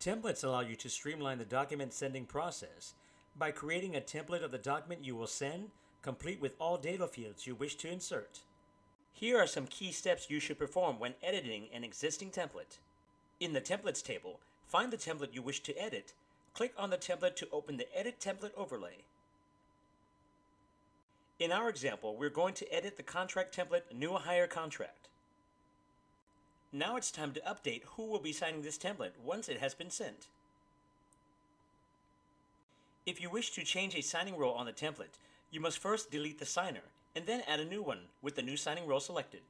Templates allow you to streamline the document sending process by creating a template of the document you will send, complete with all data fields you wish to insert. Here are some key steps you should perform when editing an existing template. In the Templates table, find the template you wish to edit. Click on the template to open the Edit Template overlay. In our example, we're going to edit the contract template New Hire Contract. Now it's time to update who will be signing this template once it has been sent. If you wish to change a signing role on the template, you must first delete the signer and then add a new one with the new signing role selected.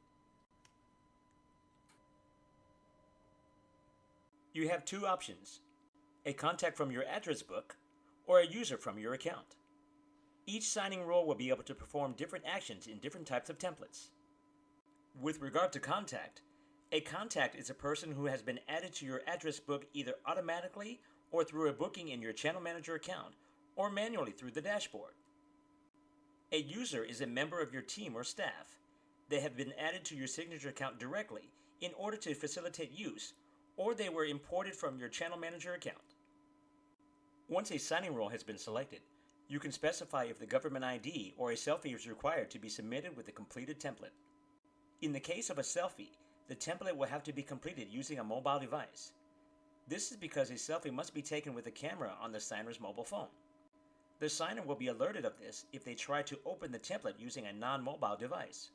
You have two options: a contact from your address book or a user from your account. Each signing role will be able to perform different actions in different types of templates. With regard to contact, a contact is a person who has been added to your address book either automatically or through a booking in your Channel Manager account or manually through the dashboard. A user is a member of your team or staff. They have been added to your signature account directly in order to facilitate use, or they were imported from your Channel Manager account. Once a signing role has been selected, you can specify if the government ID or a selfie is required to be submitted with the completed template. In the case of a selfie, the template will have to be completed using a mobile device. This is because a selfie must be taken with a camera on the signer's mobile phone. The signer will be alerted of this if they try to open the template using a non-mobile device.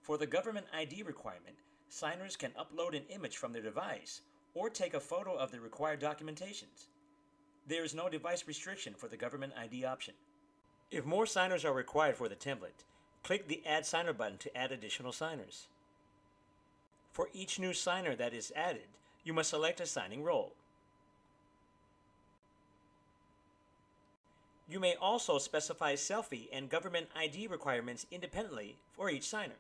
For the government ID requirement, signers can upload an image from their device or take a photo of the required documentations. There is no device restriction for the government ID option. If more signers are required for the template, click the Add Signer button to add additional signers. For each new signer that is added, you must select a signing role. You may also specify selfie and government ID requirements independently for each signer.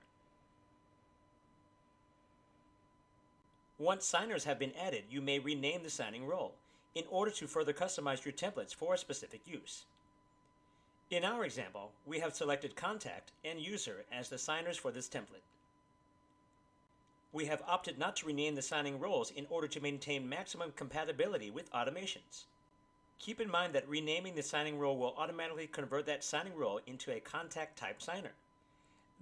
Once signers have been added, you may rename the signing role in order to further customize your templates for a specific use. In our example, we have selected contact and user as the signers for this template. We have opted not to rename the signing roles in order to maintain maximum compatibility with automations. Keep in mind that renaming the signing role will automatically convert that signing role into a contact type signer.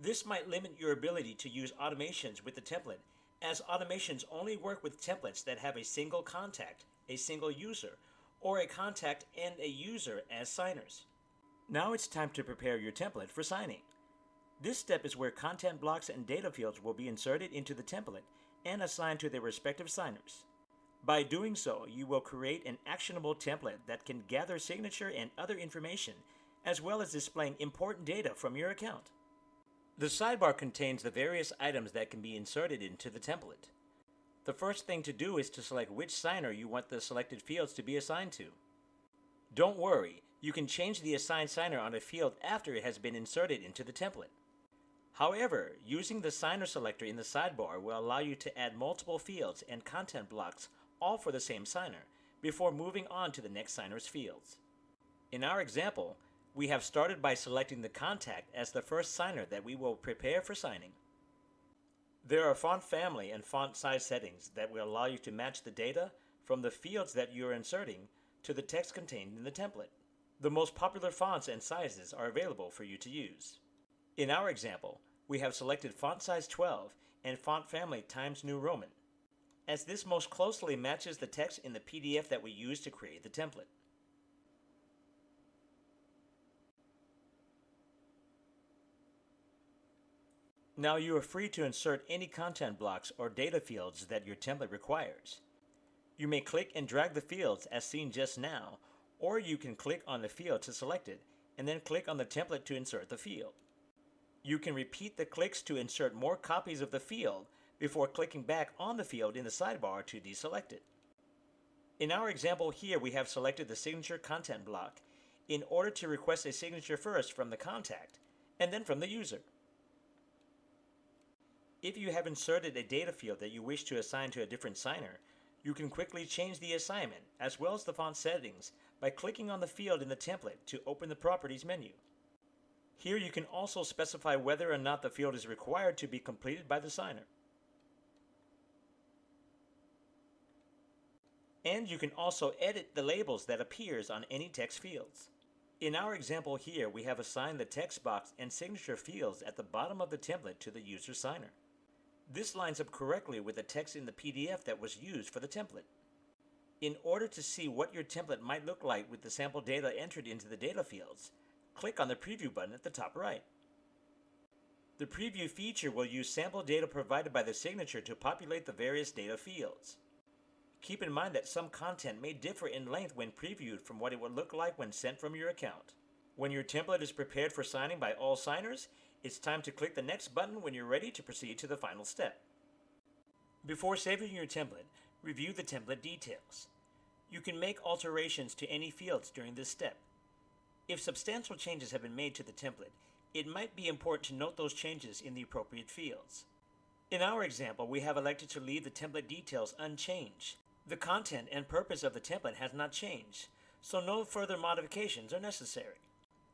This might limit your ability to use automations with the template, as automations only work with templates that have a single contact, a single user, or a contact and a user as signers. Now it's time to prepare your template for signing. This step is where content blocks and data fields will be inserted into the template and assigned to their respective signers. By doing so, you will create an actionable template that can gather signature and other information, as well as displaying important data from your account. The sidebar contains the various items that can be inserted into the template. The first thing to do is to select which signer you want the selected fields to be assigned to. Don't worry, you can change the assigned signer on a field after it has been inserted into the template. However, using the signer selector in the sidebar will allow you to add multiple fields and content blocks all for the same signer before moving on to the next signer's fields. In our example, we have started by selecting the contact as the first signer that we will prepare for signing. There are font family and font size settings that will allow you to match the data from the fields that you are inserting to the text contained in the template. The most popular fonts and sizes are available for you to use. In our example, we have selected font size 12 and font family Times New Roman, as this most closely matches the text in the PDF that we use to create the template. Now you are free to insert any content blocks or data fields that your template requires. You may click and drag the fields as seen just now, or you can click on the field to select it and then click on the template to insert the field. You can repeat the clicks to insert more copies of the field before clicking back on the field in the sidebar to deselect it. In our example here, we have selected the signature content block in order to request a signature first from the contact and then from the user. If you have inserted a data field that you wish to assign to a different signer, you can quickly change the assignment as well as the font settings by clicking on the field in the template to open the Properties menu. Here you can also specify whether or not the field is required to be completed by the signer. And you can also edit the labels that appears on any text fields. In our example here, we have assigned the text box and signature fields at the bottom of the template to the user signer. This lines up correctly with the text in the PDF that was used for the template. In order to see what your template might look like with the sample data entered into the data fields, click on the Preview button at the top right. The Preview feature will use sample data provided by the signature to populate the various data fields. Keep in mind that some content may differ in length when previewed from what it would look like when sent from your account. When your template is prepared for signing by all signers, it's time to click the Next button when you're ready to proceed to the final step. Before saving your template, review the template details. You can make alterations to any fields during this step. If substantial changes have been made to the template, it might be important to note those changes in the appropriate fields. In our example, we have elected to leave the template details unchanged. The content and purpose of the template has not changed, so no further modifications are necessary.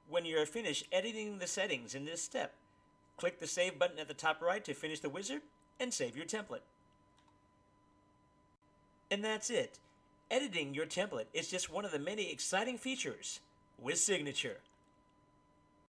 When you are finished editing the settings in this step, click the Save button at the top right to finish the wizard and save your template. And that's it. Editing your template is just one of the many exciting features with Signature.